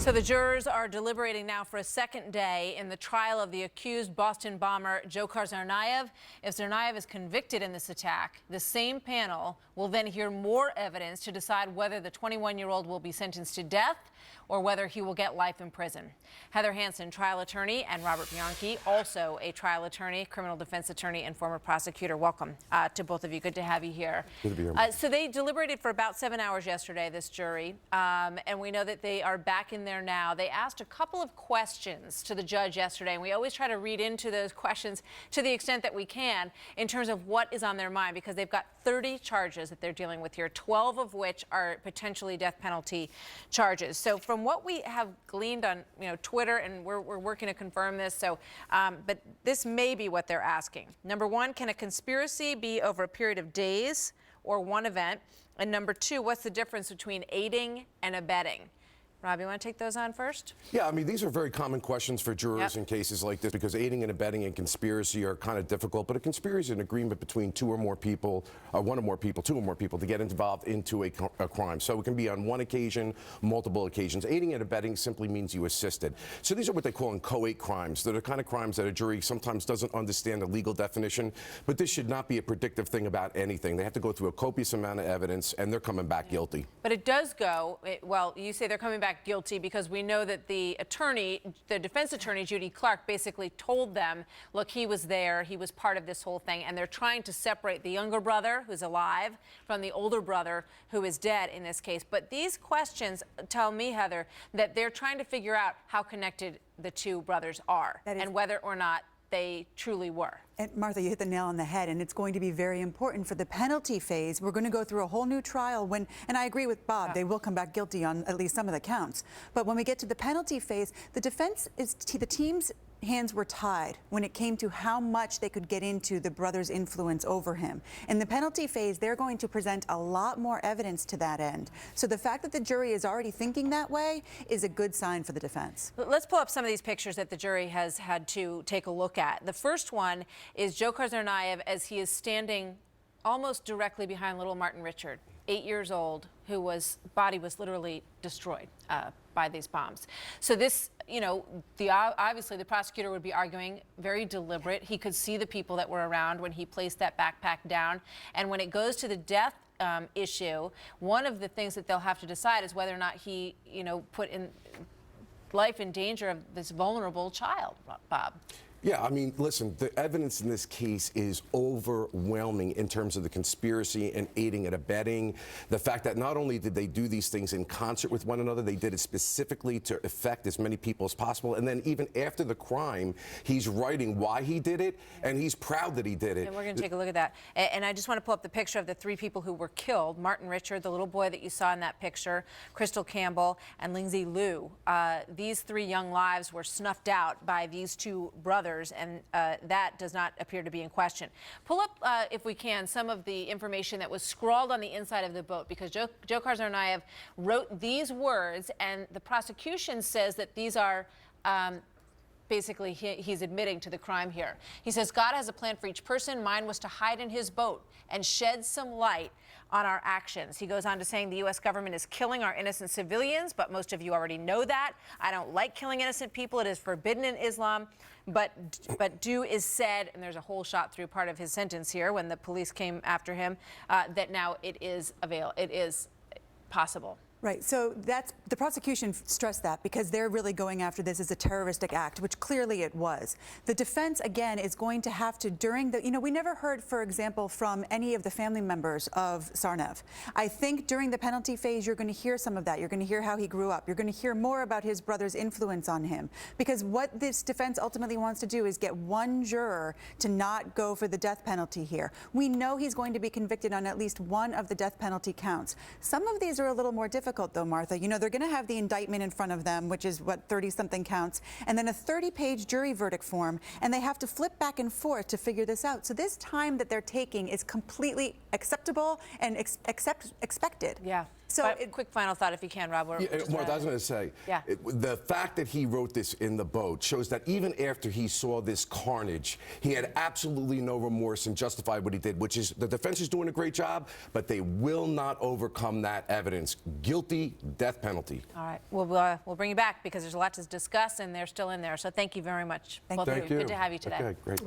So the jurors are deliberating now for a second day in the trial of the accused Boston bomber Dzhokhar Tsarnaev. If Tsarnaev is convicted in this attack, the same panel will then hear more evidence to decide whether the 21-year-old will be sentenced to death or whether he will get life in prison. Heather Hansen, trial attorney, and Robert Bianchi, also a trial attorney, criminal defense attorney, and former prosecutor. Welcome to both of you. Good to have you here. Good to be here. So they deliberated for about 7 hours yesterday, this jury, and we know that they are back in there now. They asked a couple of questions to the judge yesterday, and we always try to read into those questions to the extent that we can in terms of what is on their mind, because they've got 30 charges that they're dealing with here, 12 of which are potentially death penalty charges. So from what we have gleaned on Twitter, and we're working to confirm this, so but this may be what they're asking. Number one, can a conspiracy be over a period of days or one event? And number two, what's the difference between aiding and abetting? Rob, you want to take those on first? Yeah, I mean, these are very common questions for jurors in cases like this, because aiding and abetting and conspiracy are kind of difficult. But a conspiracy is an agreement between two or more people, one or more people, two or more people, to get involved into a crime. So it can be on one occasion, multiple occasions. Aiding and abetting simply means you assisted. So these are what they call inchoate crimes. They're the kind of crimes that a jury sometimes doesn't understand the legal definition. But this should not be a predictive thing about anything. They have to go through a copious amount of evidence, and they're coming back guilty. But it does go, well, you say they're coming back guilty because we know that the defense attorney, Judy Clark, basically told them, look, he was there, he was part of this whole thing, and they're trying to separate the younger brother, who's alive, from the older brother, who is dead in this case. But these questions tell me, Heather, that they're trying to figure out how connected the two brothers are and whether or not they truly were. And Martha, you hit the nail on the head, and it's going to be very important for the penalty phase. We're going to go through a whole new trial and I agree with Bob, they will come back guilty on at least some of the counts. But when we get to the penalty phase, the team's hands were tied when it came to how much they could get into the brother's influence over him. In the penalty phase, they're going to present a lot more evidence to that end. So the fact that the jury is already thinking that way is a good sign for the defense. Let's pull up some of these pictures that the jury has had to take a look at. The first one is Dzhokhar Tsarnaev as he is standing almost directly behind little Martin Richard, 8 years old, whose body was literally destroyed by these bombs. So this, obviously the prosecutor would be arguing very deliberate. He could see the people that were around when he placed that backpack down. And when it goes to the death issue, one of the things that they'll have to decide is whether or not he, put in life in danger of this vulnerable child, Bob. Yeah, I mean, listen, the evidence in this case is overwhelming in terms of the conspiracy and aiding and abetting. The fact that not only did they do these things in concert with one another, they did it specifically to affect as many people as possible. And then even after the crime, he's writing why he did it, and he's proud that he did it. And we're going to take a look at that. And I just want to pull up the picture of the three people who were killed. Martin Richard, the little boy that you saw in that picture, Crystal Campbell, and Lindsay Liu. These three young lives were snuffed out by these two brothers, and that does not appear to be in question. Pull up, if we can, some of the information that was scrawled on the inside of the boat, because Dzhokhar Tsarnaev wrote these words, and the prosecution says that these are basically he's admitting to the crime here. He says, God has a plan for each person. Mine was to hide in his boat and shed some light on our actions. He goes on to saying the U.S. government is killing our innocent civilians, but most of you already know that. I don't like killing innocent people. It is forbidden in Islam. But do is said, and there's a whole shot through part of his sentence here when the police came after him, that now it is possible. Right, so the prosecution stressed that because they're really going after this as a terroristic act, which clearly it was. The defense, again, is going to have to, during the, we never heard, for example, from any of the family members of Tsarnaev. I think during the penalty phase, you're going to hear some of that. You're going to hear how he grew up. You're going to hear more about his brother's influence on him. Because what this defense ultimately wants to do is get one juror to not go for the death penalty here. We know he's going to be convicted on at least one of the death penalty counts. Some of these are a little more difficult, though, Martha. They're going to have the indictment in front of them, which is what, 30-something counts, and then a 30-page jury verdict form, and they have to flip back and forth to figure this out. So this time that they're taking is completely acceptable and expected. Yeah. So But quick final thought, if you can, Rob. Yeah, Martha, I was going to say, Yeah. The fact that he wrote this in the boat shows that even after he saw this carnage, he had absolutely no remorse and justified what he did, which is the defense is doing a great job, but they will not overcome that evidence. Guilty, death penalty. All right. We'll bring you back because there's a lot to discuss, and they're still in there. So thank you very much. Thank both of Thank you. Good to have you today. Okay, great.